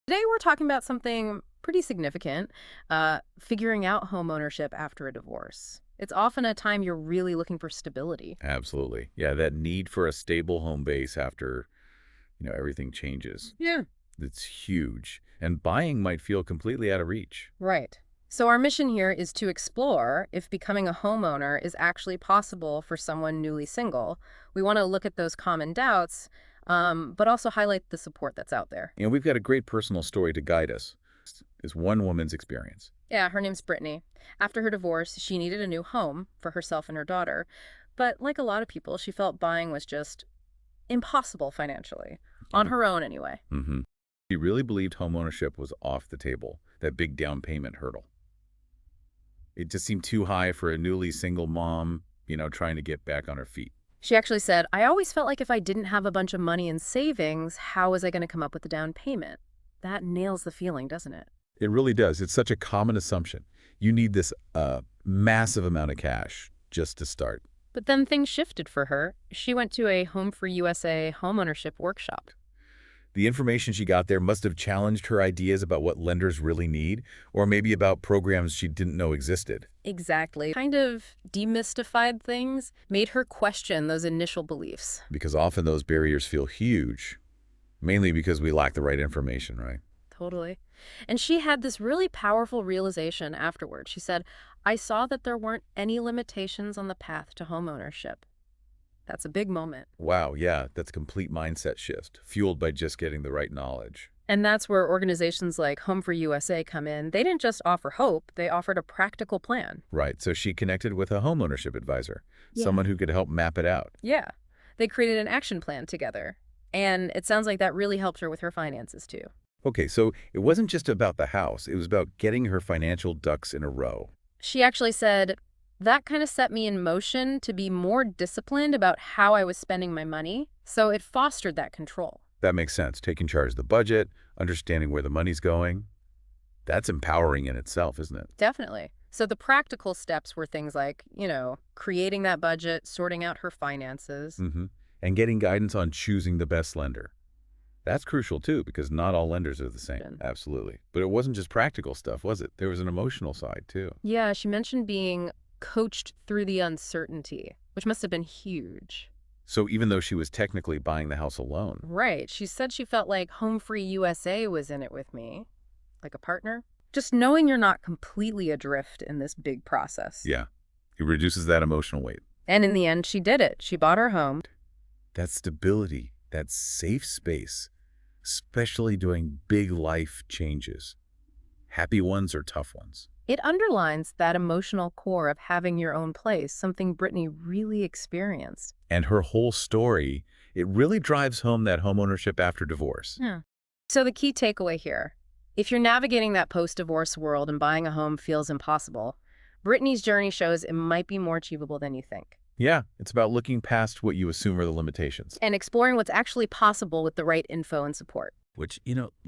Today we're talking about something pretty significant, figuring out home ownership after a divorce. It's often a time you're really looking for stability. Absolutely. Yeah, that need for a stable home base after, everything changes. Yeah. It's huge. And buying might feel completely out of reach. Right. So our mission here is to explore if becoming a homeowner is actually possible for someone newly single. We want to look at those common doubts, but also highlight the support that's out there. We've got a great personal story to guide us. Is one woman's experience. Yeah, her name's Brittany. After her divorce, she needed a new home for herself and her daughter. But like a lot of people, she felt buying was just impossible financially, on her own anyway. Mm-hmm. She really believed homeownership was off the table, that big down payment hurdle. It just seemed too high for a newly single mom, trying to get back on her feet. She actually said, I always felt like if I didn't have a bunch of money in savings, how was I going to come up with the down payment? That nails the feeling, doesn't it? It really does. It's such a common assumption. You need this massive amount of cash just to start. But then things shifted for her. She went to a HomeFree-USA homeownership workshop. The information she got there must have challenged her ideas about what lenders really need, or maybe about programs she didn't know existed. Exactly. Kind of demystified things, made her question those initial beliefs. Because often those barriers feel huge, mainly because we lack the right information, right? Totally. And she had this really powerful realization afterward. She said, I saw that there weren't any limitations on the path to homeownership. That's a big moment. Wow, yeah, that's complete mindset shift, fueled by just getting the right knowledge. And that's where organizations like HomeFree-USA come in. They didn't just offer hope, they offered a practical plan. Right, so she connected with a homeownership advisor, Yeah. someone who could help map it out. Yeah. They created an action plan together. And it sounds like that really helped her with her finances too. Okay, so it wasn't just about the house, it was about getting her financial ducks in a row. She actually said, that kind of set me in motion to be more disciplined about how I was spending my money. So it fostered that control. That makes sense. Taking charge of the budget, understanding where the money's going. That's empowering in itself, isn't it? Definitely. So the practical steps were things like, creating that budget, sorting out her finances. Mm-hmm. And getting guidance on choosing the best lender. That's crucial, too, because not all lenders are the same. Absolutely. But it wasn't just practical stuff, was it? There was an emotional side, too. Yeah, she mentioned being coached through the uncertainty, which must have been huge. So even though she was technically buying the house alone. Right. She said she felt like HomeFree-USA was in it with me, like a partner. Just knowing you're not completely adrift in this big process. Yeah. It reduces that emotional weight. And in the end, she did it. She bought her home. That stability, that safe space, especially during big life changes. Happy ones or tough ones. It underlines that emotional core of having your own place, something Brittany really experienced. And her whole story, it really drives home that homeownership after divorce. Yeah. So the key takeaway here, if you're navigating that post-divorce world and buying a home feels impossible, Brittany's journey shows it might be more achievable than you think. Yeah, it's about looking past what you assume are the limitations. And exploring what's actually possible with the right info and support. Which,